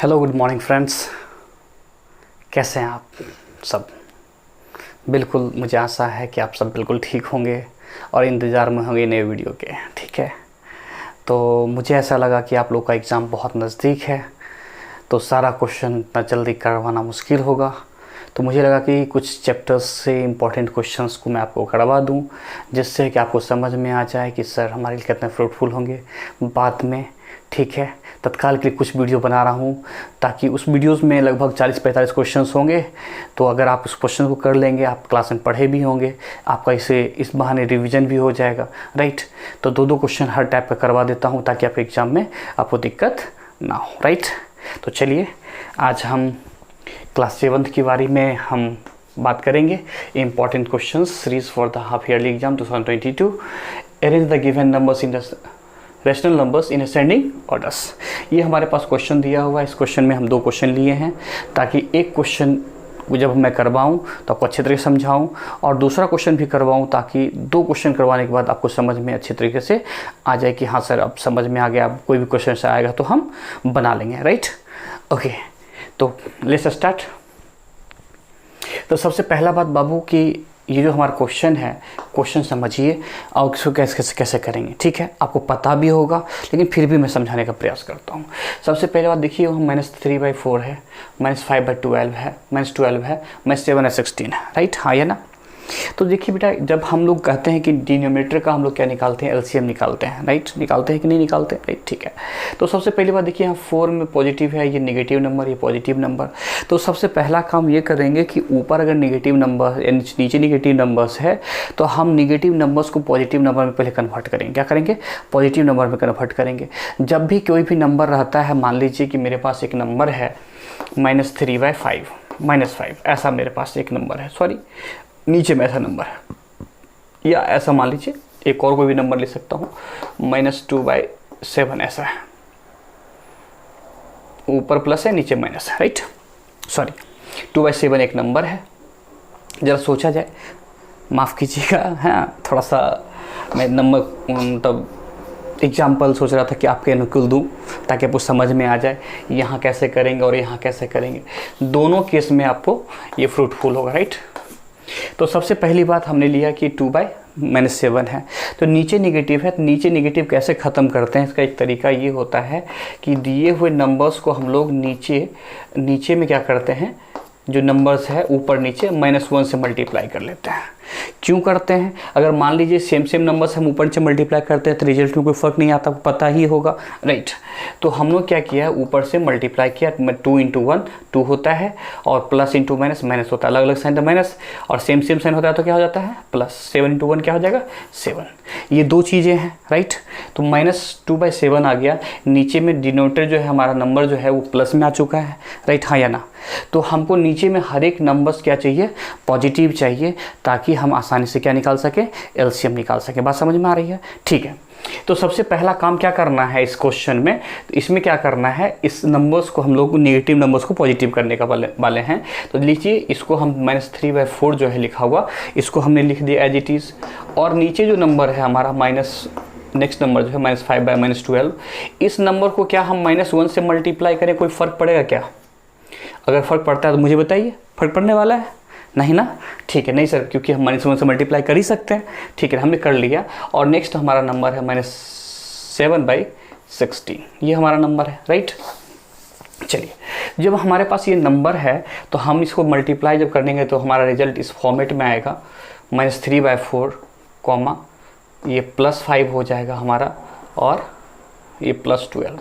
Hello good morning friends, कैसे हैं आप सब। बिल्कुल मुझे आशा है कि आप सब बिल्कुल ठीक होंगे और इंतज़ार में होंगे नए वीडियो के। ठीक है, तो मुझे ऐसा लगा कि आप लोग का एग्ज़ाम बहुत नज़दीक है, तो सारा क्वेश्चन इतना जल्दी करवाना मुश्किल होगा। तो मुझे लगा कि कुछ चैप्टर्स से इम्पोर्टेंट क्वेश्चंस को मैं आपको करवा दूं, जिससे कि आपको समझ में आ जाए कि सर हमारे लिए कितने फ्रूटफुल होंगे बाद में। ठीक है, तत्काल के लिए कुछ वीडियो बना रहा हूं ताकि उस वीडियोस में लगभग 40-45 क्वेश्चंस होंगे। तो अगर आप उस क्वेश्चन को कर लेंगे, आप क्लास में पढ़े भी होंगे, आपका इस बहाने रिवीजन भी हो जाएगा। राइट, तो दो क्वेश्चन हर टाइप का करवा देता हूँ ताकि आपके एग्ज़ाम में आपको दिक्कत ना हो। राइट, तो चलिए आज हम क्लास 7 की बारी में हम बात करेंगे। Important questions series for the half yearly exam 2022। Arrange the given numbers in the rational numbers in ascending orders. ये हमारे पास क्वेश्चन दिया हुआ है। इस क्वेश्चन में हम 2 क्वेश्चन लिए हैं ताकि एक क्वेश्चन जब मैं करवाऊँ तो आपको अच्छे तरीके से समझाऊँ, और दूसरा क्वेश्चन भी करवाऊँ ताकि 2 क्वेश्चन करवाने के बाद आपको समझ में अच्छे तरीके से आ जाए कि हाँ सर अब समझ में आ गया, अब कोई भी क्वेश्चन से आएगा तो हम बना लेंगे। राइट, ओके, तो लेट्स स्टार्ट। तो सबसे पहला बात बाबू कि ये जो हमारा क्वेश्चन है, क्वेश्चन समझिए और इसको कैसे कैसे करेंगे। ठीक है, आपको पता भी होगा लेकिन फिर भी मैं समझाने का प्रयास करता हूँ। सबसे पहले बात देखिए, -3/4 है, -5/12 है, -12 है, -7/16 है। राइट, हाँ या ना। तो देखिए बेटा, जब हम लोग कहते हैं कि डिनोमिनेटर का हम लोग क्या निकालते हैं, एलसीएम निकालते हैं। राइट, निकालते हैं कि नहीं निकालते। राइट, ठीक है। तो सबसे पहली बात देखिए, यहाँ 4 में पॉजिटिव है, ये नेगेटिव नंबर, ये पॉजिटिव नंबर। तो सबसे पहला काम ये करेंगे कि ऊपर अगर नेगेटिव नंबर या नीचे नेगेटिव नंबर्स है तो हम नेगेटिव नंबर्स को पॉजिटिव नंबर में पहले कन्वर्ट करेंगे। क्या करेंगे? पॉजिटिव नंबर में कन्वर्ट करेंगे। जब भी कोई भी नंबर रहता है, मान लीजिए कि मेरे पास एक नंबर है -3/5, -5, ऐसा मेरे पास एक नंबर है, सॉरी नीचे में ऐसा नंबर है, या ऐसा मान लीजिए एक और कोई भी नंबर ले सकता हूँ, -2/7 ऐसा है, ऊपर प्लस है नीचे माइनस है। राइट, सॉरी 2/7 एक नंबर है। ज़रा सोचा जाए, माफ़ कीजिएगा, हाँ थोड़ा सा मैं नंबर मतलब एग्जाम्पल सोच रहा था कि आपके अनुकूल दूँ ताकि आपको समझ में आ जाए यहाँ कैसे करेंगे और यहाँ कैसे करेंगे। दोनों केस में आपको ये फ्रूटफुल होगा। राइट, तो सबसे पहली बात हमने लिया कि 2/-7 है, तो नीचे नेगेटिव है, तो नीचे नेगेटिव कैसे ख़त्म करते हैं, इसका एक तरीका ये होता है कि दिए हुए नंबर्स को हम लोग नीचे में क्या करते हैं, जो नंबर्स है ऊपर नीचे -1 से मल्टीप्लाई कर लेते हैं। क्यों करते हैं? अगर मान लीजिए सेम नंबर से हम ऊपर नीचे मल्टीप्लाई करते हैं तो रिजल्ट में कोई फ़र्क नहीं आता, पता ही होगा। राइट, तो हम लोग क्या किया है, ऊपर से मल्टीप्लाई किया, 2 × 1 2 होता है, और प्लस इंटू माइनस माइनस होता है, अलग अलग साइन तो माइनस, और सेम साइन होता है तो क्या हो जाता है प्लस। 7 × 1 क्या हो जाएगा 7। ये 2 चीज़ें हैं। राइट, तो -2/7 आ गया। नीचे में डिनोमिनेटर जो है हमारा नंबर जो है वो प्लस में आ चुका है। राइट, हाँ या ना। तो हमको नीचे में हर एक नंबर्स क्या चाहिए, पॉजिटिव चाहिए, ताकि हम आसानी से क्या निकाल सकें, एलसीएम निकाल सकें। बात समझ में आ रही है? ठीक है, तो सबसे पहला काम क्या करना है इस क्वेश्चन में, तो इसमें क्या करना है, इस नंबर्स को हम लोग नेगेटिव नंबर्स को पॉजिटिव करने का वाले हैं। तो लीजिए इसको हम -3/4 जो है लिखा हुआ, इसको हमने लिख दिया एज इट इज़, और नीचे जो नंबर है हमारा नेक्स्ट नंबर जो है -5/-12, इस नंबर को क्या हम -1 से मल्टीप्लाई करें, कोई फ़र्क पड़ेगा क्या? अगर फ़र्क पड़ता है तो मुझे बताइए, फ़र्क पड़ने वाला है? नहीं ना। ठीक है, नहीं सर, क्योंकि हम -1 से मल्टीप्लाई कर ही सकते हैं। ठीक है, हमने कर लिया। और नेक्स्ट हमारा नंबर है -7/16, ये हमारा नंबर है। राइट, चलिए जब हमारे पास ये नंबर है तो हम इसको मल्टीप्लाई जब करेंगे तो हमारा रिजल्ट इस फॉर्मेट में आएगा, -3/4, ये +5 हो जाएगा हमारा, और ये +12।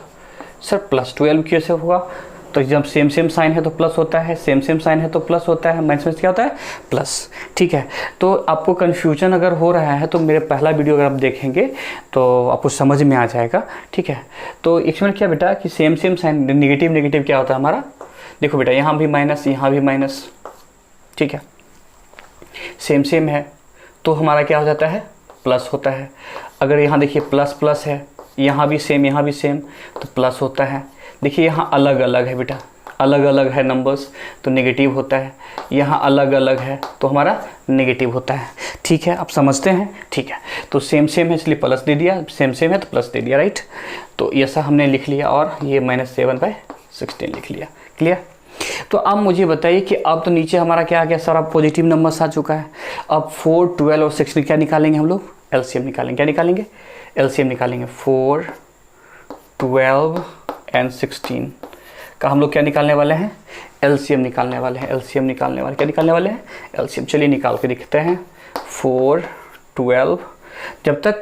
सर +12 कैसे होगा? तो जब सेम साइन है तो प्लस होता है, सेम साइन है तो प्लस होता है, माइनस में क्या होता है प्लस। ठीक है, तो आपको कन्फ्यूजन अगर हो रहा है तो मेरे पहला वीडियो अगर आप देखेंगे तो आपको समझ में आ जाएगा। ठीक है, तो इसमें क्या बेटा कि सेम साइन नेगेटिव क्या होता है हमारा, देखो बेटा यहाँ भी माइनस, यहाँ भी माइनस। ठीक है, सेम है तो हमारा क्या हो जाता है प्लस होता है। अगर यहाँ देखिए प्लस है, यहाँ भी सेम तो प्लस होता है। देखिए यहाँ अलग अलग है बेटा, अलग अलग है नंबर्स तो नेगेटिव होता है, यहाँ अलग अलग है तो हमारा नेगेटिव होता है। ठीक है, आप समझते हैं? ठीक है, तो सेम है इसलिए प्लस दे दिया, सेम है तो प्लस दे दिया। राइट, तो ऐसा हमने लिख लिया, और ये -7/16 16 लिख लिया। क्लियर? तो अब मुझे बताइए कि अब तो नीचे हमारा क्या आ गया सर, अब पॉजिटिव नंबर्स आ चुका है। अब 4, 12 और 16 क्या निकालेंगे हम लोग? एलसीएम निकालेंगे। क्या निकालेंगे? एलसीएम निकालेंगे। 4, 12 एंड 16 का हम लोग क्या निकालने वाले हैं? एलसीएम निकालने वाले हैं। एलसीएम निकालने वाले क्या निकालने वाले हैं? एलसीएम। चलिए निकाल के दिखते हैं। 4, 12, जब तक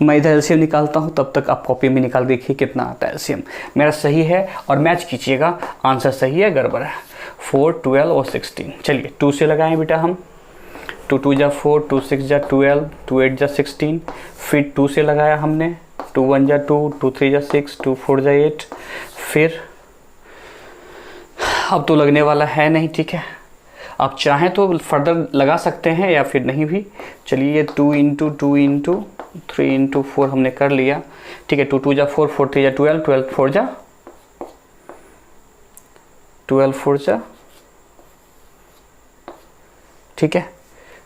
मैं इधर एलसीएम निकालता हूँ तब तक आप कॉपी में निकाल देखिए कितना आता है एलसीएम। मेरा सही है और मैच कीजिएगा, आंसर सही है गड़बड़ है। 4, 12 और 16। चलिए 2 से लगाएं बेटा हम। 2 2 जा 4, 2 6 जा 12, 2 8 जा 16। फिर 2 से लगाया हमने। 2 1 जा 2, 2 3 जा 6, 2 4 जा 8। फिर अब तो लगने वाला है नहीं, ठीक है। आप चाहें तो फर्दर लगा सकते हैं या फिर नहीं भी। चलिए 2 × 2 × 3 × 4 हमने कर लिया, ठीक है। 2 2 जा 4, 4 3 जा 12, 12 4 जा 12 4 जा, ठीक है।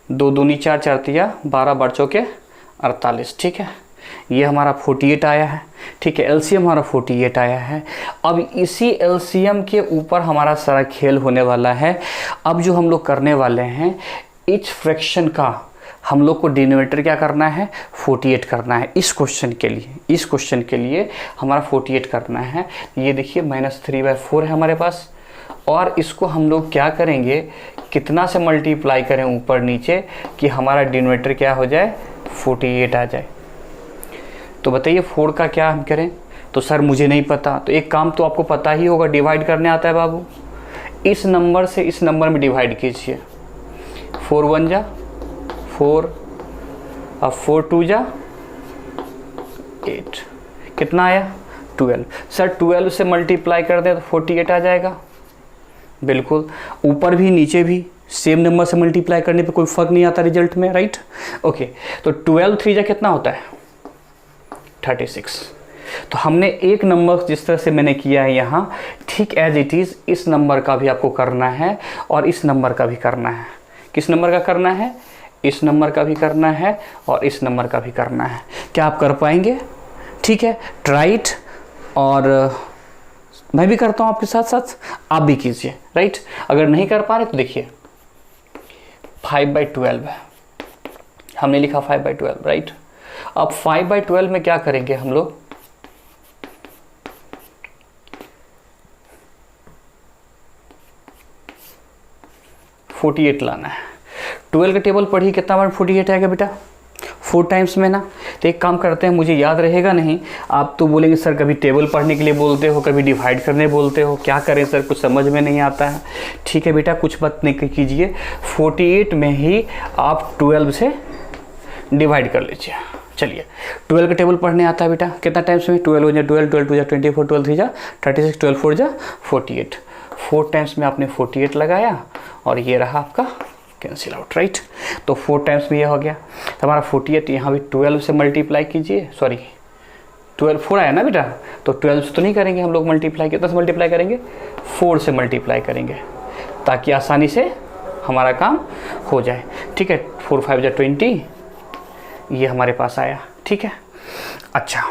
2 दूनी 4, 4 तिया 12, 12 चौके 48, ठीक है। ये हमारा 48 आया है, ठीक है। एलसीएम हमारा 48 आया है। अब इसी एलसीएम के ऊपर हमारा सारा खेल होने वाला है। अब जो हम लोग करने वाले हैं, इच फ्रैक्शन का हम लोग को डिनोमिनेटर क्या करना है? 48 करना है। इस क्वेश्चन के लिए हमारा 48 करना है। ये देखिए -3/4 है हमारे पास, और इसको हम लोग क्या करेंगे, कितना से मल्टीप्लाई करें ऊपर नीचे कि हमारा डिनोमिनेटर क्या हो जाए? 48 आ जाए। तो बताइए 4 का क्या हम करें? तो सर मुझे नहीं पता। तो एक काम तो आपको पता ही होगा, डिवाइड करने आता है बाबू। इस नंबर से इस नंबर में डिवाइड कीजिए। 4 1 जा 4, अब 4 2 जा 8, कितना आया? 12। सर 12 से मल्टीप्लाई कर दें तो 48 आ जाएगा। बिल्कुल, ऊपर भी नीचे भी सेम नंबर से मल्टीप्लाई करने पे कोई फर्क नहीं आता रिजल्ट में, राइट? ओके, तो 12 3 जा कितना होता है? 36। तो हमने एक नंबर जिस तरह से मैंने किया है यहाँ, ठीक एज इट इज़ इस नंबर का भी आपको करना है और इस नंबर का भी करना है। किस नंबर का करना है? इस नंबर का भी करना है और इस नंबर का भी करना है। क्या आप कर पाएंगे? ठीक है, ट्राइट। और मैं भी करता हूँ आपके साथ साथ, आप भी कीजिए, राइट? अगर नहीं कर पा रहे तो देखिए 5/12 है, हमने लिखा 5/12, राइट? अब 5/12 में क्या करेंगे हम लोग? $48 लाना है। 12 का टेबल पढ़िए, कितना बार 48 आएगा बेटा? 4 टाइम्स में ना। तो एक काम करते हैं, मुझे याद रहेगा नहीं, आप तो बोलेंगे सर कभी टेबल पढ़ने के लिए बोलते हो, कभी डिवाइड करने बोलते हो, क्या करें सर, कुछ समझ में नहीं आता है। ठीक है बेटा, कुछ बात नहीं कीजिए, 48 में ही आप 12 से डिवाइड कर लीजिए। चलिए 12 का टेबल पढ़ने आता है बेटा, कितना टाइम्स में? 12 1 जा 12, 12 2 जा 24, 12 3 जा 36, 12 4 जा 48। 4 टाइम्स में आपने 48 लगाया और ये रहा आपका कैंसिल आउट, राइट? तो 4 टाइम्स में ये हो गया। तो हमारा 48 यहाँ भी 12 से मल्टीप्लाई कीजिए, सॉरी 12 4 आया ना बेटा, तो 12 से तो नहीं करेंगे हम लोग मल्टीप्लाई, कितना से मल्टीप्लाई करेंगे? 4 से मल्टीप्लाई करेंगे, ताकि आसानी से हमारा काम हो जाए। ठीक है, 4 5 जा 20, ये हमारे पास आया। ठीक है, अच्छा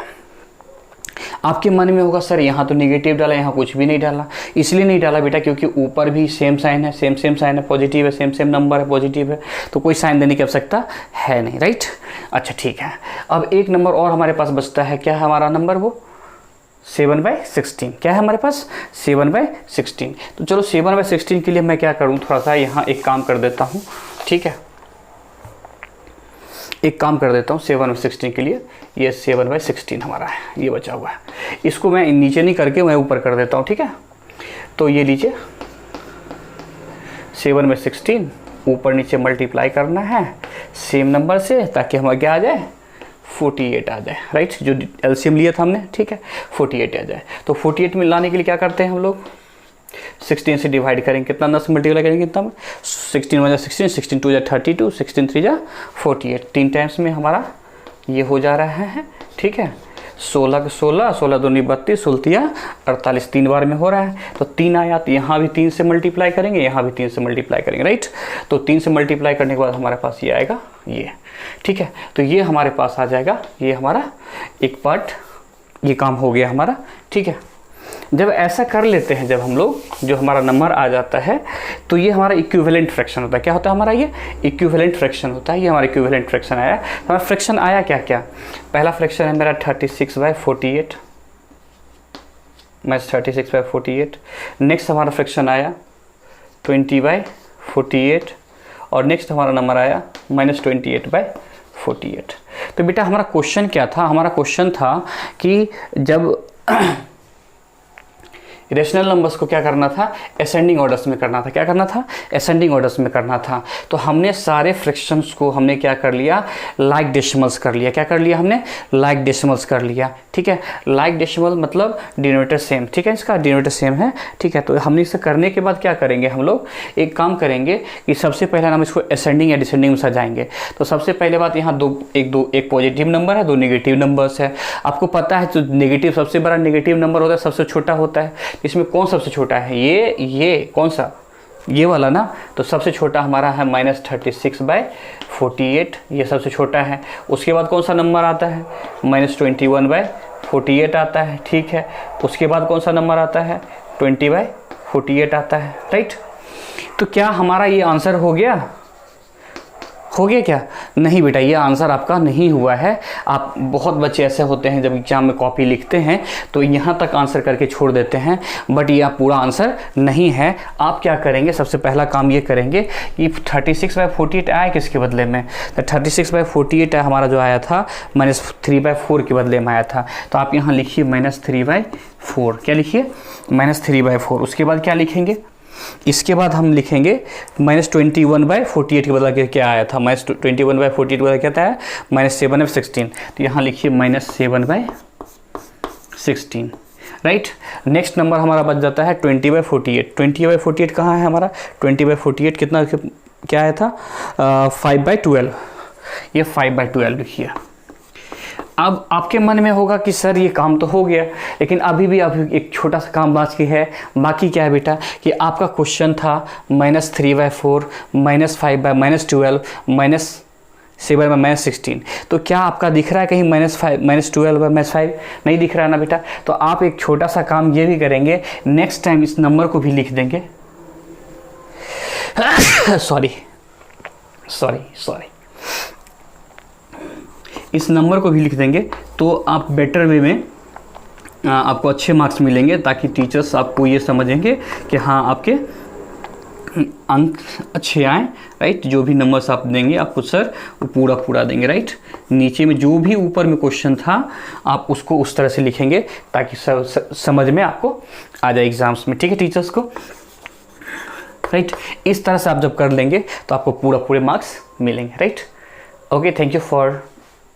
आपके मन में होगा सर यहाँ तो नेगेटिव डाला, यहाँ कुछ भी नहीं डाला। इसलिए नहीं डाला बेटा क्योंकि ऊपर भी सेम साइन है, सेम साइन है, पॉजिटिव है, सेम नंबर है, पॉजिटिव है, तो कोई साइन देने की आवश्यकता है नहीं, राइट? अच्छा ठीक है, अब एक नंबर और हमारे पास बचता है, क्या है हमारा नंबर? वो 7/16। क्या है हमारे पास? 7/16। तो चलो 7/16 के लिए मैं क्या करूँ, थोड़ा सा यहाँ एक काम कर देता हूँ। ठीक है, एक काम कर देता हूँ 7/16 के लिए, ये 7/16 हमारा है, ये बचा हुआ है। इसको मैं नीचे नहीं करके मैं ऊपर कर देता हूँ। ठीक है, तो ये लीजिए 7/16 ऊपर नीचे मल्टीप्लाई करना है सेम नंबर से, ताकि हमारा क्या आ जाए? 48 आ जाए, राइट? जो एलसीएम लिया था हमने, ठीक है, 48 आ जाए। तो 48 में लाने के लिए क्या करते हैं हम लोग? 16 से डिवाइड करेंगे, कितना 10 मल्टीप्लाई करेंगे, कितना? 16 1 जा 16, 16 2 जा 32, 16 3 जा 48। 3 टाइम्स में हमारा ये हो जा रहा है। ठीक है, 16 का 16, 16 दूनी 32, 16 48, 3 बार में हो रहा है। तो 3 आया, तो यहाँ भी 3 से मल्टीप्लाई करेंगे, यहाँ भी 3 से मल्टीप्लाई करेंगे, राइट? तो 3 से मल्टीप्लाई करने के बाद हमारे पास ये आएगा, ये। ठीक है, तो ये हमारे पास आ जाएगा, ये हमारा एक पार्ट, ये काम हो गया हमारा। ठीक है, जब ऐसा कर लेते हैं, जब हम लोग, जो हमारा नंबर आ जाता है, तो ये हमारा इक्विवेलेंट फ्रैक्शन होता है। क्या होता है हमारा? ये इक्विवेलेंट फ्रैक्शन होता है। ये हमारा इक्विवेलेंट फ्रैक्शन आया। हमारा फ्रैक्शन आया क्या क्या? पहला फ्रैक्शन है मेरा 36/48, मैं 36/48। नेक्स्ट हमारा फ्रैक्शन आया 20/48, और नेक्स्ट हमारा नंबर आया -28/48। तो बेटा हमारा क्वेश्चन क्या था? हमारा क्वेश्चन था कि जब रेशनल नंबर्स को क्या करना था? असेंडिंग ऑर्डर्स में करना था। क्या करना था? असेंडिंग ऑर्डर्स में करना था। तो हमने सारे फ्रैक्शंस को हमने क्या कर लिया? लाइक डेसिमल्स कर लिया। क्या कर लिया हमने? लाइक डेसिमल्स कर लिया। ठीक है, लाइक डेसिमल मतलब डिनोमिनेटर सेम। ठीक है, इसका डिनोमिनेटर सेम है। ठीक है, तो हमने इसे करने के बाद क्या करेंगे? हम लोग एक काम करेंगे कि सबसे पहले हम इसको असेंडिंग या डिसेंडिंग में सजाएंगे। तो सबसे पहले बात, यहाँ एक पॉजिटिव नंबर है, 2 नेगेटिव नंबर्स है। आपको पता है, तो नेगेटिव सबसे बड़ा नेगेटिव नंबर होता है, सबसे छोटा होता है। इसमें कौन सबसे छोटा है? ये कौन सा? ये वाला ना। तो सबसे छोटा हमारा है -36/48, ये सबसे छोटा है। उसके बाद कौन सा नंबर आता है? -21/48 आता है। ठीक है, उसके बाद कौन सा नंबर आता है? 20/48 आता है। राइट, तो क्या हमारा ये आंसर हो गया? हो गया क्या? नहीं बेटा, ये आंसर आपका नहीं हुआ है। आप, बहुत बच्चे ऐसे होते हैं जब एग्जाम में कॉपी लिखते हैं तो यहाँ तक आंसर करके छोड़ देते हैं, बट ये आप पूरा आंसर नहीं है। आप क्या करेंगे? सबसे पहला काम ये करेंगे कि 36/48 आया किसके बदले में? तो 36/48 हमारा जो आया था -3/4 के बदले में आया था। तो आप यहाँ लिखिए -3/4। क्या लिखिए? -3/4। उसके बाद क्या लिखेंगे? इसके बाद हम लिखेंगे -21/48 के बदला क्या आया था? -21/48 बदला क्या था? -7/16। तो यहाँ लिखिए -7/16। राइट, नेक्स्ट नंबर हमारा बच जाता है 20/48। 20/48 कहाँ है हमारा? 20/48 कितना, क्या आया था? 5/12। ये 5/12 लिखिए। अब आपके मन में होगा कि सर ये काम तो हो गया, लेकिन अभी एक छोटा सा काम बाकी है। बाकी क्या है बेटा? कि आपका क्वेश्चन था -3/4, -5/-12, -7/-16। तो क्या आपका दिख रहा है कहीं -12/-5? नहीं दिख रहा है ना बेटा। तो आप एक छोटा सा काम ये भी करेंगे, नेक्स्ट टाइम इस नंबर को भी लिख देंगे। सॉरी, इस नंबर को भी लिख देंगे, तो आप बेटर वे में आपको अच्छे मार्क्स मिलेंगे, ताकि टीचर्स आपको ये समझेंगे कि हाँ आपके अंक अच्छे आए। राइट, जो भी नंबर्स आप देंगे आपको सर वो पूरा देंगे। राइट, नीचे में जो भी ऊपर में क्वेश्चन था आप उसको उस तरह से लिखेंगे ताकि समझ में आपको आ जाए एग्जाम्स में। ठीक है टीचर्स को? राइट, इस तरह से आप जब कर लेंगे तो आपको पूरे मार्क्स मिलेंगे। Right, okay, thank you for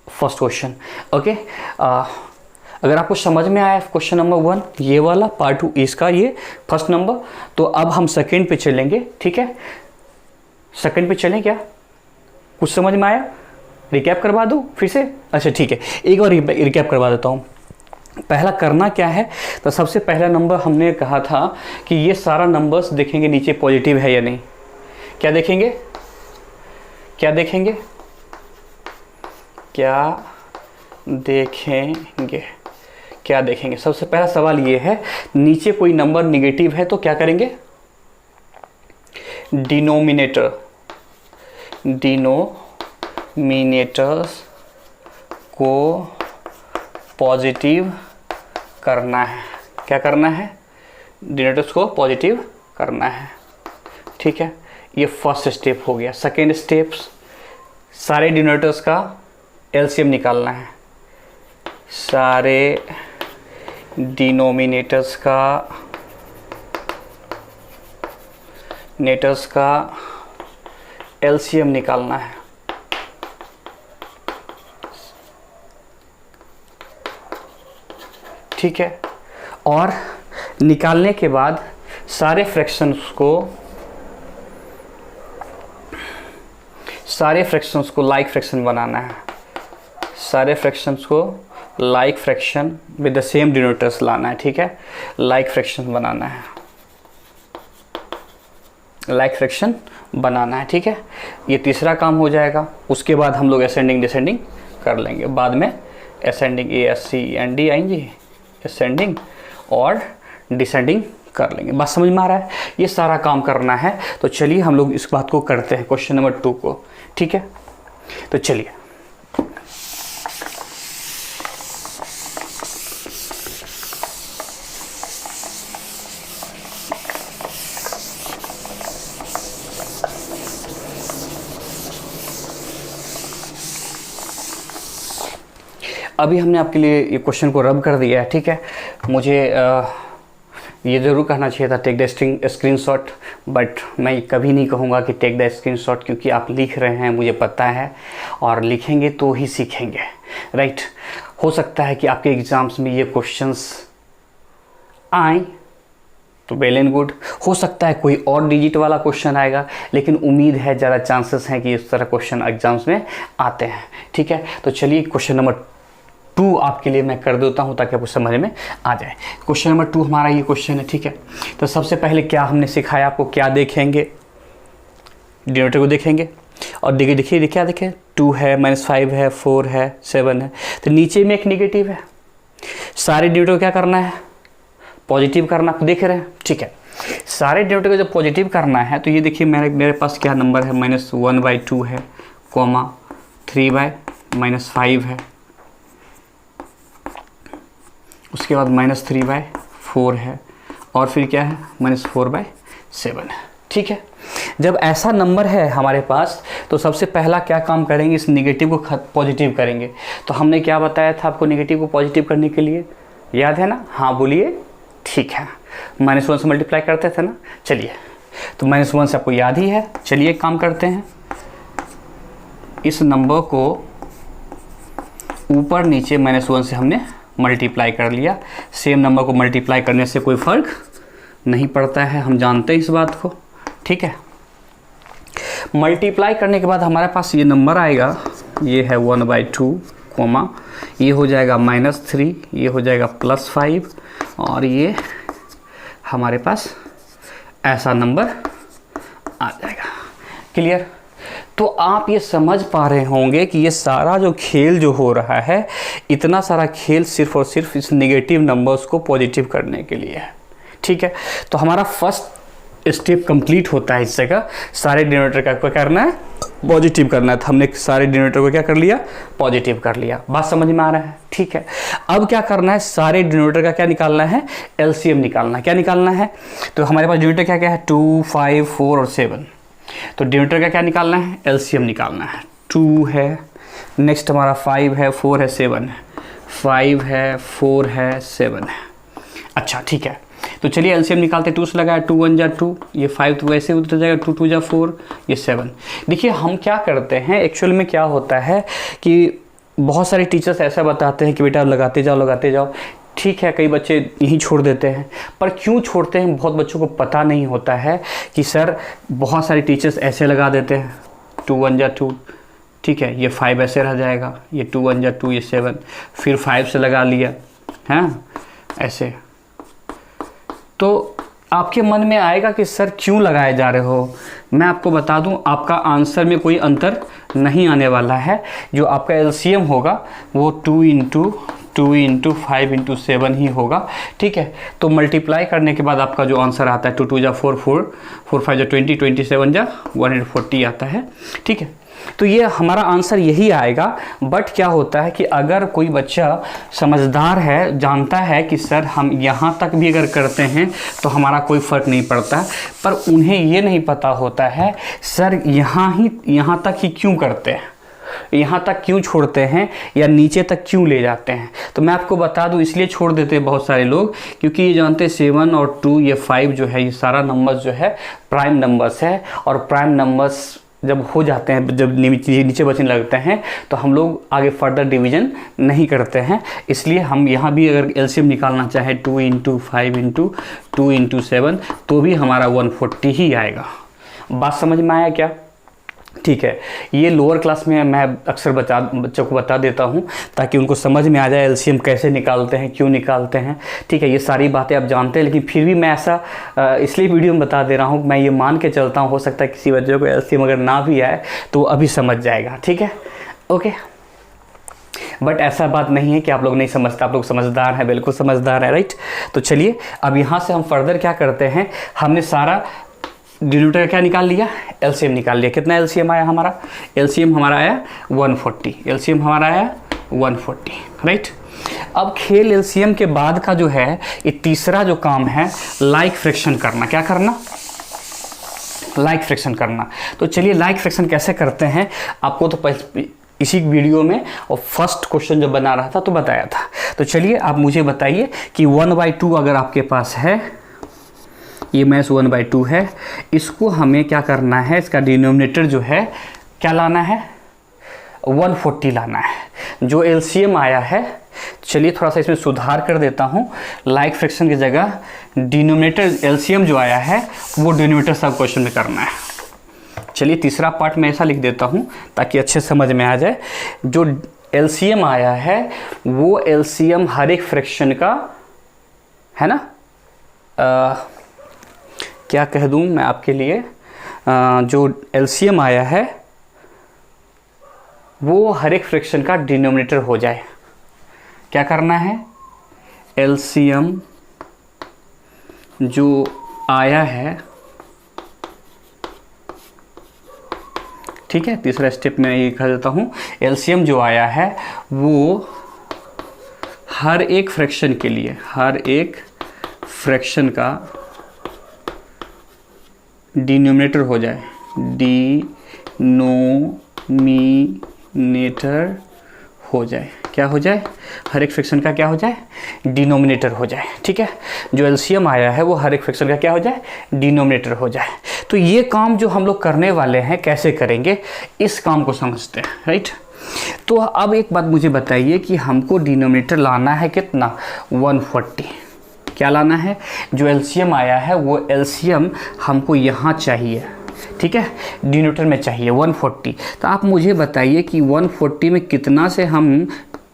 first question. Okay, अगर आपको समझ में आया क्वेश्चन नंबर 1 ये वाला पार्ट 2 इसका ये फर्स्ट नंबर, तो अब हम सेकंड पे चलेंगे। ठीक है, सेकंड पे चलें क्या? कुछ समझ में आया? रिकैप करवा दूँ फिर से? अच्छा ठीक है, एक बार रिकैप करवा देता हूँ। पहला करना क्या है? तो सबसे पहला नंबर हमने कहा था कि ये सारा नंबर्स देखेंगे नीचे पॉजिटिव है या नहीं। क्या देखेंगे? क्या देखेंगे? क्या देखेंगे? सबसे पहला सवाल ये है, नीचे कोई नंबर निगेटिव है तो क्या करेंगे? डिनोमिनेटर्स को पॉजिटिव करना है। क्या करना है? डिनोमिनेटर्स को पॉजिटिव करना है। ठीक है, ये फर्स्ट स्टेप हो गया। सेकेंड स्टेप, सारे डिनोमिनेटर्स का एलसीएम निकालना है। सारे डिनोमिनेटर्स का एलसीएम निकालना है। ठीक है, और निकालने के बाद सारे फ्रैक्शंस को लाइक फ्रैक्शन बनाना है। सारे फ्रैक्शंस को like fraction with the same denominators लाना है। ठीक है, लाइक फ्रैक्शन बनाना है। ठीक है, ये तीसरा काम हो जाएगा। उसके बाद हम लोग असेंडिंग डिसेंडिंग कर लेंगे। बाद में ascending A S C N D आएंगी, असेंडिंग और डिसेंडिंग कर लेंगे। बात समझ में आ रहा है? ये सारा काम करना है। तो चलिए हम लोग इस बात को करते हैं, क्वेश्चन नंबर 2 को। ठीक है, तो चलिए अभी हमने आपके लिए ये क्वेश्चन को रब कर दिया है। ठीक है, मुझे ये ज़रूर कहना चाहिए था टेक द स्क्रीनशॉट, बट मैं कभी नहीं कहूँगा कि टेक द स्क्रीनशॉट, क्योंकि आप लिख रहे हैं मुझे पता है, और लिखेंगे तो ही सीखेंगे, राइट। हो सकता है कि आपके एग्ज़ाम्स में ये क्वेश्चंस आए तो वेल एंड गुड, हो सकता है कोई और डिजिट वाला क्वेश्चन आएगा, लेकिन उम्मीद है ज़्यादा चांसेस हैं कि इस तरह क्वेश्चन एग्जाम्स में आते हैं। ठीक है, तो चलिए क्वेश्चन नंबर 2 आपके लिए मैं कर देता हूं ताकि आपको समझ में आ जाए। क्वेश्चन नंबर 2 हमारा ये क्वेश्चन है। ठीक है, तो सबसे पहले क्या हमने सिखाया आपको, क्या देखेंगे, डिनोमिनेटर को देखेंगे, और देखिए क्या देखें, 2 है, -5 है, 4 है, 7 है, तो नीचे में एक नेगेटिव है। सारे डिनोमिनेटर को क्या करना है, पॉजिटिव करना, आप देख रहे हैं। ठीक है, सारे डिनोमिनेटर को जब पॉजिटिव करना है तो ये देखिए मेरे पास क्या नंबर है, -1/2 है, कॉमा 3/-5 है, उसके बाद -3/4 है, और फिर क्या है, -4/7 है। ठीक है, जब ऐसा नंबर है हमारे पास तो सबसे पहला क्या काम करेंगे, इस नेगेटिव को पॉजिटिव करेंगे। तो हमने क्या बताया था आपको नेगेटिव को पॉजिटिव करने के लिए, याद है ना? हाँ बोलिए। ठीक है, -1 से मल्टीप्लाई करते थे ना। चलिए, तो -1 से आपको याद ही है। चलिए एक काम करते हैं, इस नंबर को ऊपर नीचे -1 से हमने मल्टीप्लाई कर लिया। सेम नंबर को मल्टीप्लाई करने से कोई फ़र्क नहीं पड़ता है, हम जानते हैं इस बात को। ठीक है, मल्टीप्लाई करने के बाद हमारे पास ये नंबर आएगा, ये है 1/2, कॉमा ये हो जाएगा -3, ये हो जाएगा +5, और ये हमारे पास ऐसा नंबर आ जाएगा। क्लियर? तो आप ये समझ पा रहे होंगे कि ये सारा जो खेल जो हो रहा है, इतना सारा खेल सिर्फ और सिर्फ इस नेगेटिव नंबर्स को पॉजिटिव करने के लिए है। ठीक है, तो हमारा फर्स्ट स्टेप कंप्लीट होता है इस जगह। सारे डिनोमिनेटर का क्या करना है, पॉजिटिव करना है। तो हमने सारे डिनोमिनेटर को क्या कर लिया, पॉजिटिव कर लिया। बात समझ में आ रहा है? ठीक है, अब क्या करना है, सारे डिनोमिनेटर का क्या निकालना है, एलसीएम निकालना है। क्या निकालना है, तो हमारे पास डिनोमिनेटर क्या क्या है, 2, 5, 4 और 7। तो डिनोमिनेटर का क्या निकालना है, एलसीएम निकालना है। 2 है, नेक्स्ट हमारा 5 है, 4 है, 7 है, 5 है, 4 है, 7 है। अच्छा ठीक है, तो चलिए एलसीएम निकालते। 2 से लगाया, 2 1 जा 2, ये 5 तो वैसे उतर जाएगा, 2 2 जा 4, ये 7। देखिए हम क्या करते हैं, एक्चुअल में क्या होता है कि बहुत सारे टीचर्स ऐसा बताते हैं कि बेटा लगाते जाओ। ठीक है, कई बच्चे यहीं छोड़ देते हैं, पर क्यों छोड़ते हैं, बहुत बच्चों को पता नहीं होता है कि सर बहुत सारे टीचर्स ऐसे लगा देते हैं, 2 1 जा 2, ठीक है, ये 5 ऐसे रह जाएगा, ये 2 1 जा 2, ये 7, फिर 5 से लगा लिया, हाँ ऐसे। तो आपके मन में आएगा कि सर क्यों लगाए जा रहे हो। मैं आपको बता दूं, आपका आंसर में कोई अंतर नहीं आने वाला है। जो आपका एलसीएम होगा वो 2 × 5 × 7 ही होगा। ठीक है, तो मल्टीप्लाई करने के बाद आपका जो आंसर आता है 2 2 जा 4 4, 4 5 जा 20, 27 जा 140 आता है। ठीक है, तो ये हमारा आंसर यही आएगा। बट क्या होता है कि अगर कोई बच्चा समझदार है, जानता है कि सर हम यहाँ तक भी अगर करते हैं तो हमारा कोई फ़र्क नहीं पड़ता, पर उन्हें ये नहीं पता होता है सर यहाँ तक ही क्यों करते हैं, यहाँ तक क्यों छोड़ते हैं, या नीचे तक क्यों ले जाते हैं। तो मैं आपको बता दूं, इसलिए छोड़ देते हैं बहुत सारे लोग, क्योंकि ये जानते हैं 7 और 2, ये 5 जो है, ये सारा नंबर्स जो है प्राइम नंबर्स है, और प्राइम नंबर्स जब हो जाते हैं, जब नीचे बचने लगते हैं, तो हम लोग आगे फर्दर डिवीजन नहीं करते हैं। इसलिए हम यहाँ भी अगर एलसीएम निकालना चाहें 2 × 5 × 2 × 7, तो भी हमारा 140 ही आएगा। बात समझ में आया क्या? ठीक है, ये लोअर क्लास में मैं अक्सर बच्चों को बता देता हूँ ताकि उनको समझ में आ जाए एलसीएम कैसे निकालते हैं, क्यों निकालते हैं। ठीक है, ये सारी बातें आप जानते हैं, लेकिन फिर भी मैं ऐसा इसलिए वीडियो में बता दे रहा हूँ। मैं ये मान के चलता हूँ, हो सकता है किसी बच्चे को एलसीएम अगर ना भी आए तो अभी समझ जाएगा। ठीक है, ओके। बट ऐसा बात नहीं है कि आप लोग नहीं समझते, आप लोग समझदार हैं, बिल्कुल समझदार हैं, राइट। तो चलिए अब यहाँ से हम फर्दर क्या करते हैं, हमने सारा डिनोमिनेटर क्या निकाल लिया, एलसीएम निकाल लिया। कितना एलसीएम आया हमारा, एलसीएम हमारा आया 140, एलसीएम हमारा आया 140, राइट। अब खेल एलसीएम के बाद का जो है ये तीसरा जो काम है लाइक फ्रैक्शन करना। क्या करना, लाइक फ्रैक्शन करना। तो चलिए लाइक फ्रैक्शन कैसे करते हैं, आपको तो इसी वीडियो में और फर्स्ट क्वेश्चन जब बना रहा था तो बताया था। तो चलिए आप मुझे बताइए कि 1/2 अगर आपके पास है, ये मैथ 1/2 है, इसको हमें क्या करना है, इसका डिनोमिनेटर जो है क्या लाना है, 140 लाना है। जो एलसीएम आया है, चलिए थोड़ा सा इसमें सुधार कर देता हूँ, लाइक फ्रैक्शन की जगह डिनोमिनेटर एलसीएम जो आया है वो डिनोमिनेटर सब क्वेश्चन में करना है। चलिए तीसरा पार्ट मैं ऐसा लिख देता हूँ ताकि अच्छे समझ में आ जाए। जो एलसीएम आया है वो एलसीएम हर एक फ्रैक्शन का है ना, क्या कह दूँ मैं आपके लिए, जो एलसीएम आया है वो हर एक फ्रैक्शन का डिनोमिनेटर हो जाए। क्या करना है, एलसीएम जो आया है, ठीक है, तीसरा स्टेप में ये कह देता हूँ, एलसीएम जो आया है वो हर एक फ्रैक्शन के लिए, हर एक फ्रैक्शन का डिनोमिनेटर हो जाए, डिनोमिनेटर हो जाए। क्या हो जाए, हर एक फ्रैक्शन का क्या हो जाए, डिनोमिनेटर हो जाए, ठीक है। जो एलसीएम आया है वो हर एक फ्रैक्शन का क्या हो जाए, डिनोमिनेटर हो जाए। तो ये काम जो हम लोग करने वाले हैं कैसे करेंगे, इस काम को समझते हैं, राइट। तो अब एक बात मुझे बताइए कि हमको डिनोमिनेटर लाना है कितना, 140। क्या लाना है, जो एलसीएम आया है वो एलसीएम हमको यहाँ चाहिए, ठीक है, डिनोमिनेटर में चाहिए 140। तो आप मुझे बताइए कि 140 में कितना से हम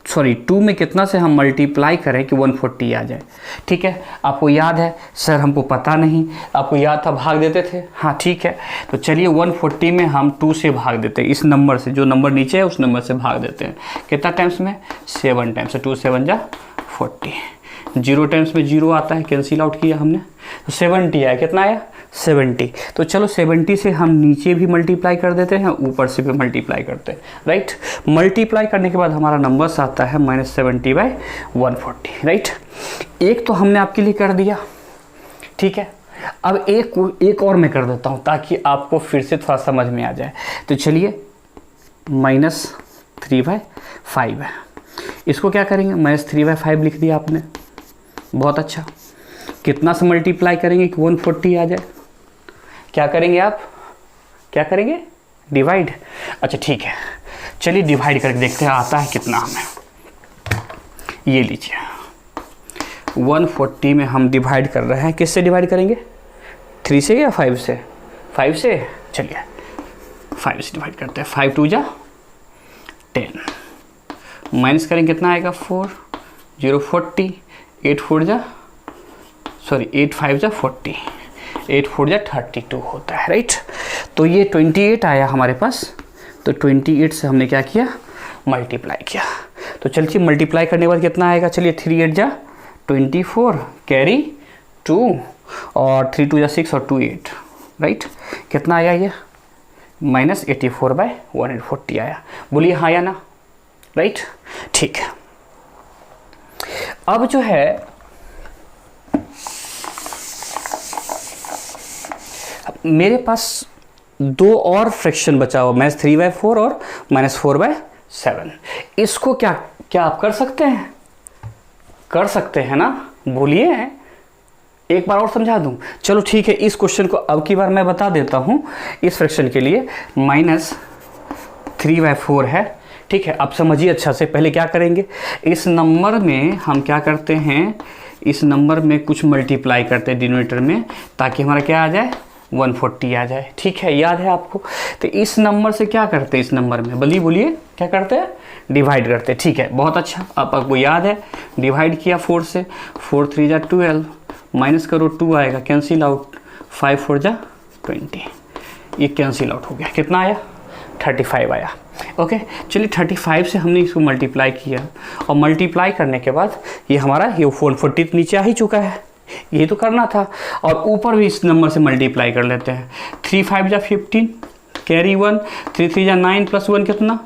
2 में कितना से हम मल्टीप्लाई करें कि 140 आ जाए, ठीक है। आपको याद है, सर हमको पता नहीं, आपको याद था भाग देते थे, हाँ ठीक है। तो चलिए 140 में हम 2 से भाग देते हैं, इस नंबर से, जो नंबर नीचे है उस नंबर से भाग देते हैं। कितना टाइम्स में, 7 टाइम्स से, 2 7 जा 40। 0 टाइम्स में 0 आता है, कैंसिल आउट किया हमने, तो 70 आया। कितना आया, 70। तो चलो 70 से हम नीचे भी मल्टीप्लाई कर देते हैं, ऊपर से भी मल्टीप्लाई करते हैं, राइट। मल्टीप्लाई करने के बाद हमारा नंबर आता है -70/140, राइट। एक तो हमने आपके लिए कर दिया, ठीक है। अब एक और मैं कर देता हूँ ताकि आपको फिर से थोड़ा समझ में आ जाए। तो चलिए -3/5 है, इसको क्या करेंगे, -3/5 लिख दिया आपने, बहुत अच्छा। कितना से मल्टीप्लाई करेंगे कि 140 आ जाए, क्या करेंगे आप, क्या करेंगे, डिवाइड। अच्छा ठीक है, चलिए डिवाइड करके देखते हैं आता है कितना हमें। ये लीजिए 140 में हम डिवाइड कर रहे हैं, किससे डिवाइड करेंगे, 3 से या 5 से, 5 से। चलिए 5 से डिवाइड करते हैं, 5 2 जा 10, माइनस करेंगे कितना आएगा, 4 0 40, 8 4 जा 8 5 जा 40, 8 4 जा 32 होता है, राइट। तो ये 28 आया हमारे पास, तो 28 से हमने क्या किया, मल्टीप्लाई किया। तो चलिए मल्टीप्लाई करने के बाद कितना आएगा, चलिए 3 8 जा 24, कैरी 2, और 3 2 जा 6 और 2 8, राइट। कितना आया ये, -84/140 आया। बोलिए हाँ या ना, राइट, ठीक है। अब जो है मेरे पास 2 और फ्रैक्शन बचा हुआ, -3/4 और -4/7। इसको क्या क्या आप कर सकते हैं, कर सकते हैं ना, बोलिए, एक बार और समझा दूं। चलो ठीक है, इस क्वेश्चन को अब की बार मैं बता देता हूं। इस फ्रैक्शन के लिए -3/4 है, ठीक है। आप समझिए अच्छा से, पहले क्या करेंगे, इस नंबर में हम क्या करते हैं, इस नंबर में कुछ मल्टीप्लाई करते हैं डिनोमिनेटर में, ताकि हमारा क्या आ जाए, 140 आ जाए, ठीक है, याद है आपको। तो इस नंबर से क्या करते हैं, इस नंबर में बोलिए क्या करते हैं, डिवाइड करते हैं, ठीक है, बहुत अच्छा। आपको याद है, डिवाइड किया 4 से, 4 3 जा 12, माइनस करो 2 आएगा, कैंसिल आउट, 5 4 जा 20, ये कैंसिल आउट हो गया। कितना आया, 35 आया। ओके चलिए 35 से हमने इसको मल्टीप्लाई किया और मल्टीप्लाई करने के बाद ये हमारा ये 440 नीचे आ ही चुका है, ये तो करना था। और ऊपर भी इस नंबर से मल्टीप्लाई कर लेते हैं। 3 5 जा 15 कैरी 1, 3 3 जा 9 प्लस 1 कितना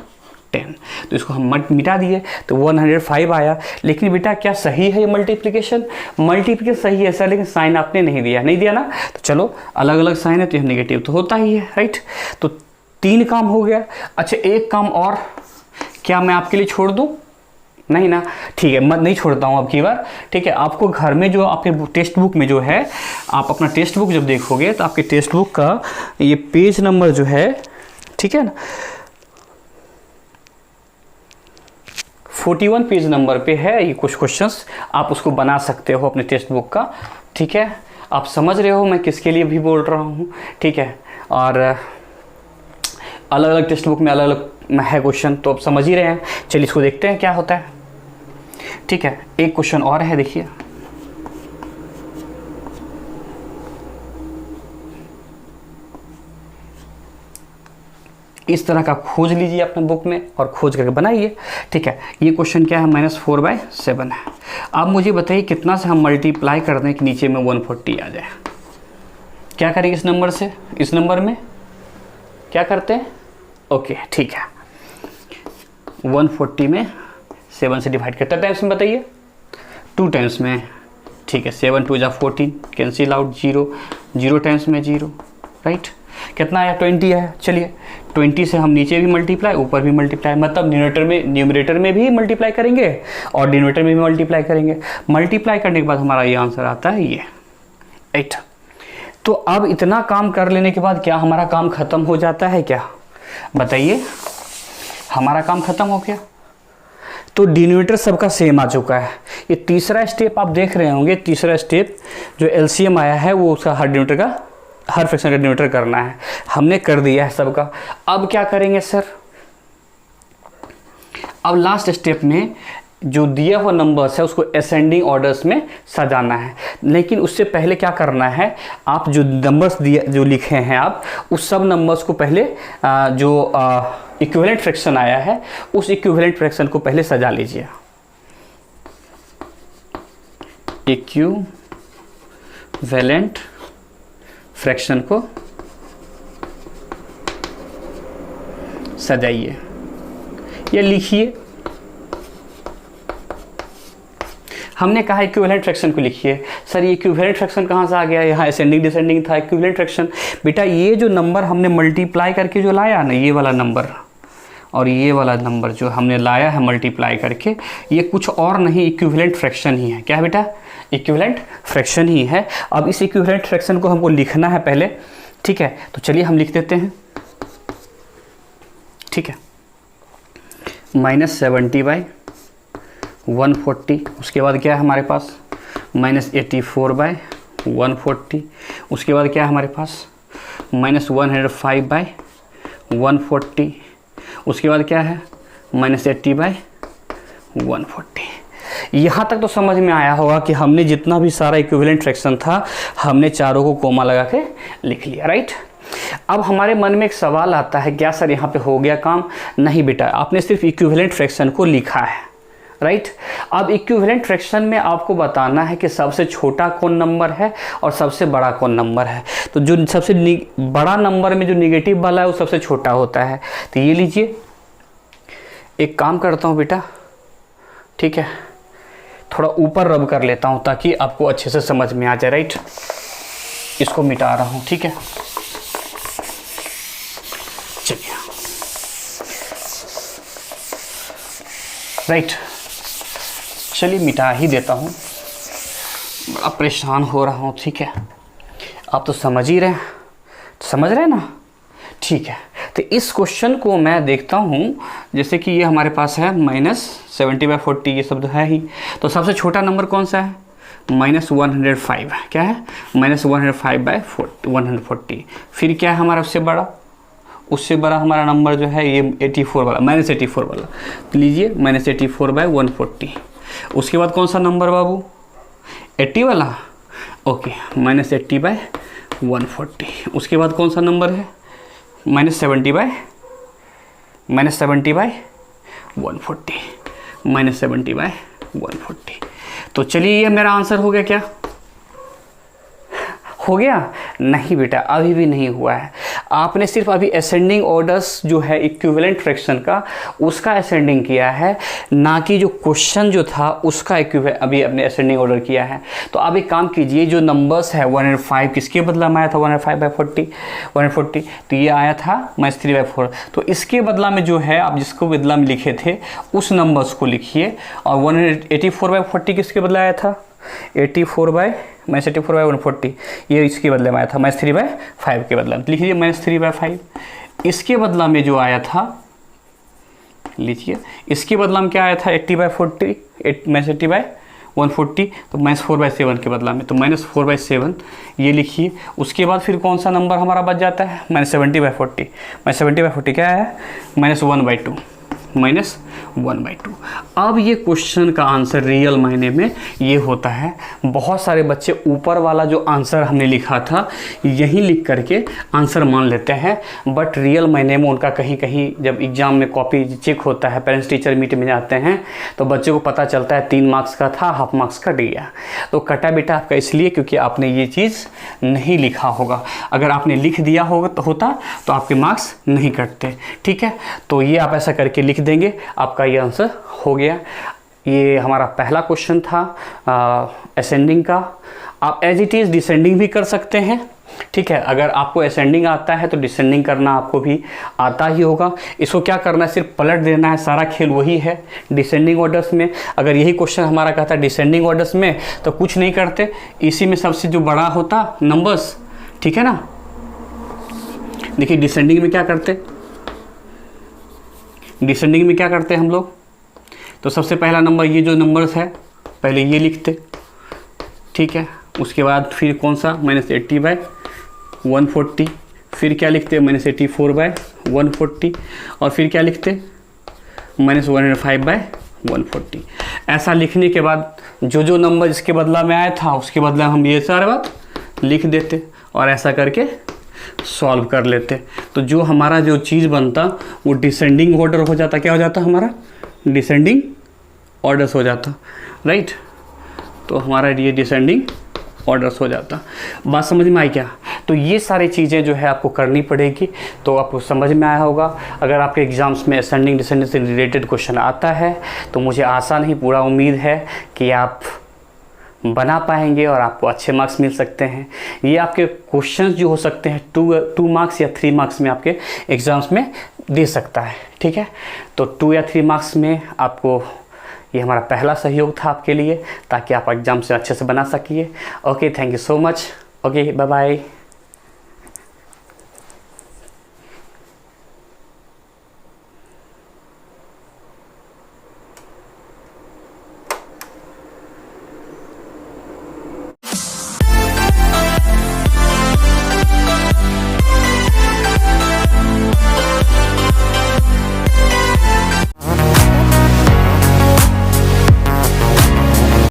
10। तो इसको हम मिटा दिए तो 105 आया। लेकिन बेटा क्या सही है ये मल्टीप्लिकेशन? मल्टीप्लिकेशन सही है सर, लेकिन साइन आपने नहीं दिया ना। तो चलो अलग अलग साइन है तो ये नेगेटिव तो होता ही है, राइट। तो 3 काम हो गया। अच्छा एक काम और, क्या मैं आपके लिए छोड़ दूँ? नहीं ना, ठीक है मैं नहीं छोड़ता हूँ अब की बार, ठीक है। आपको घर में जो आपके टेक्स्ट बुक में जो है, आप अपना टेक्स्ट बुक जब देखोगे तो आपके टेक्स्ट बुक का ये पेज नंबर जो है, ठीक है ना, 41 पेज नंबर पे है ये कुछ क्वेश्चंस, आप उसको बना सकते हो अपने टेक्स्ट बुक का, ठीक है। आप समझ रहे हो मैं किसके लिए भी बोल रहा हूँ, ठीक है। और अलग अलग टेक्स्ट बुक में अलग अलग है क्वेश्चन, तो आप समझ ही रहे हैं। चलिए इसको देखते हैं क्या होता है, ठीक है। एक क्वेश्चन और है, देखिए इस तरह का खोज लीजिए अपने बुक में और खोज करके बनाइए, ठीक है। ये क्वेश्चन क्या है, -4/7 है। अब मुझे बताइए कितना से हम मल्टीप्लाई कर दें कि नीचे में 140 आ जाए। क्या करेंगे इस नंबर से, इस नंबर में क्या करते हैं? ओके ठीक है, 140 में 7 से डिवाइड करते हैं टाइम्स में, बताइए 2 टाइम्स में, ठीक है। 7 2 जा 14 कैंसिल आउट, 0 टाइम्स में 0, राइट। कितना आया? 20 है। चलिए 20 से हम नीचे भी मल्टीप्लाई ऊपर भी मल्टीप्लाई, मतलब न्यूमरेटर में भी मल्टीप्लाई करेंगे और डिनोमिनेटर में भी मल्टीप्लाई करेंगे। मल्टीप्लाई करने के बाद हमारा ये आंसर आता है ये 8। तो अब इतना काम कर लेने के बाद क्या हमारा काम खत्म हो जाता है क्या? बताइए, हमारा काम खत्म हो गया। तो डिनोमिनेटर सबका सेम आ चुका है। ये तीसरा स्टेप आप देख रहे होंगे, तीसरा स्टेप जो एलसीएम आया है वो उसका हर डिनोमिनेटर का, हर फ्रैक्शन का डिनोमिनेटर करना है। हमने कर दिया है सबका। अब क्या करेंगे सर? अब लास्ट स्टेप में जो दिया हुआ नंबर्स है उसको असेंडिंग ऑर्डर्स में सजाना है। लेकिन उससे पहले क्या करना है, आप जो नंबर्स दिए जो लिखे हैं आप उस सब नंबर्स को पहले जो इक्विवेलेंट फ्रैक्शन आया है उस इक्विवेलेंट फ्रैक्शन को पहले सजा लीजिए। इक्विवेलेंट फ्रैक्शन को सजाइए या लिखिए। हमने कहा इक्विवेलेंट फ्रैक्शन को लिखिए। सर ये इक्विवेलेंट फ्रैक्शन कहाँ से आ गया? यहाँ असेंडिंग डिसेंडिंग था, इक्विवेलेंट फ्रैक्शन। बेटा ये जो नंबर हमने मल्टीप्लाई करके जो लाया ना, ये वाला नंबर और ये वाला नंबर जो हमने लाया है मल्टीप्लाई करके, ये कुछ और नहीं इक्विवेलेंट फ्रैक्शन ही है। क्या है बेटा? इक्विवेलेंट फ्रैक्शन ही है। अब इस इक्विवेलेंट फ्रैक्शन को हमको लिखना है पहले, ठीक है। तो चलिए हम लिख देते हैं, ठीक है। -70/140, उसके बाद क्या है हमारे पास? -84/140, उसके बाद क्या है हमारे पास? -105/140, उसके बाद क्या है? -80/140। यहाँ तक तो समझ में आया होगा कि हमने जितना भी सारा इक्विवेलेंट फ्रैक्शन था हमने चारों को कोमा लगा के लिख लिया, राइट। अब हमारे मन में एक सवाल आता है, क्या सर यहाँ पे हो गया काम? नहीं बेटा, आपने सिर्फ इक्विवेलेंट फ्रैक्शन को लिखा है, राइट। अब इक्विवेलेंट फ्रैक्शन में आपको बताना है कि सबसे छोटा कौन नंबर है और सबसे बड़ा कौन नंबर है। तो जो सबसे बड़ा नंबर में जो निगेटिव वाला है वो सबसे छोटा होता है। तो ये लीजिए, एक काम करता हूँ बेटा, ठीक है, थोड़ा ऊपर रब कर लेता हूँ ताकि आपको अच्छे से समझ में आ जाए, राइट। इसको मिटा रहा हूँ, ठीक है। चलिए, राइट, चलिए मिटा ही देता हूँ, बड़ा परेशान हो रहा हूँ, ठीक है। आप तो समझ ही रहे हैं, समझ रहे हैं ना, ठीक है। तो इस क्वेश्चन को मैं देखता हूँ, जैसे कि ये हमारे पास है -70/40, ये शब्द है ही। तो सबसे छोटा नंबर कौन सा है? -105। क्या है? -105/140। फिर क्या है हमारा उससे बड़ा? उससे बड़ा हमारा नंबर जो है ये 84 वाला, -84 वाला। तो लीजिए -84/140। उसके बाद कौन सा नंबर बाबू? 80 वाला, ओके, -80/140। उसके बाद कौन सा नंबर है? -70/140। -70/140, -70/140। तो चलिए ये मेरा आंसर हो गया क्या? हो गया? नहीं बेटा, अभी भी नहीं हुआ है। आपने सिर्फ अभी असेंडिंग ऑर्डर्स जो है इक्विवेलेंट फ्रैक्शन का, उसका असेंडिंग किया है, ना कि जो क्वेश्चन जो था उसका अभी अपने असेंडिंग ऑर्डर किया है। तो आप एक काम कीजिए, जो नंबर्स है 105 किसके बदला में आया था? 105/40, 140, तो ये आया था -3/4। तो इसके बदला में जो है आप जिसको बदला में लिखे थे उस नंबर्स को लिखिए। और 184/40 किसके बदला आया था? 84/140, ये इसके बदले में आया था -3/5 के बदला में। लिखिए -3/5। इसके बदला में जो आया था, लीजिए इसके बदला में क्या आया था? 80/40, -80/140, तो -4/7 के बदला में, तो -4/7 ये लिखिए। उसके बाद फिर कौन सा नंबर हमारा बच जाता है? -70/40। -70/40 क्या है? -1/2, -1/2। अब ये क्वेश्चन का आंसर रियल मायने में ये होता है। बहुत सारे बच्चे ऊपर वाला जो आंसर हमने लिखा था यही लिख करके आंसर मान लेते हैं, बट रियल मायने में उनका कहीं कहीं जब एग्ज़ाम में कॉपी चेक होता है, पेरेंट्स टीचर मीट में जाते हैं, तो बच्चों को पता चलता है 3 मार्क्स का था, हाफ मार्क्स कट गया। तो कटा बेटा आपका इसलिए क्योंकि आपने ये चीज़ नहीं लिखा होगा। अगर आपने लिख दिया होता तो आपके मार्क्स नहीं कटते। ठीक है, तो ये आप ऐसा करके लिख देंगे, आपका ये आंसर हो गया। ये हमारा पहला क्वेश्चन था असेंडिंग का। आप एज इट इज़ डिसेंडिंग भी कर सकते हैं। ठीक है, अगर आपको असेंडिंग आता है तो डिसेंडिंग करना आपको भी आता ही होगा। इसको क्या करना है? सिर्फ पलट देना है, सारा खेल वही है डिसेंडिंग ऑर्डर्स में। अगर यही क्वेश्चन हमारा कहता है डिसेंडिंग ऑर्डर्स में, तो कुछ नहीं करते, इसी में सबसे जो बड़ा होता नंबर्स, ठीक है ना। देखिए डिसेंडिंग में क्या करते, डिसेंडिंग में क्या करते हैं हम लोग? तो सबसे पहला नंबर, ये जो नंबर्स है पहले ये लिखते, ठीक है। उसके बाद फिर कौन सा? -80/140। फिर क्या लिखते? -84/140। और फिर क्या लिखते? -105/140। ऐसा लिखने के बाद जो जो नंबर इसके बदला में आया था उसके बदला हम ये सारे बात लिख देते और ऐसा करके सॉल्व कर लेते। तो जो हमारा जो चीज़ बनता वो डिसेंडिंग ऑर्डर हो जाता। क्या हो जाता हमारा? डिसेंडिंग ऑर्डर्स हो जाता, राइट। तो हमारा ये डिसेंडिंग ऑर्डर्स हो जाता। बात समझ में आई क्या? तो ये सारी चीज़ें जो है आपको करनी पड़ेगी, तो आपको समझ में आया होगा। अगर आपके एग्ज़ाम्स में असेंडिंग डिसेंडिंग से रिलेटेड क्वेश्चन आता है तो मुझे आशा नहीं पूरा उम्मीद है कि आप बना पाएंगे और आपको अच्छे मार्क्स मिल सकते हैं। ये आपके क्वेश्चंस जो हो सकते हैं 2 मार्क्स या 3 मार्क्स में आपके एग्ज़ाम्स में दे सकता है। ठीक है, तो 2 या 3 मार्क्स में आपको, ये हमारा पहला सहयोग था आपके लिए, ताकि आप एग्ज़ाम से अच्छे से बना सकिए। Okay, thank you so much. Okay, bye bye.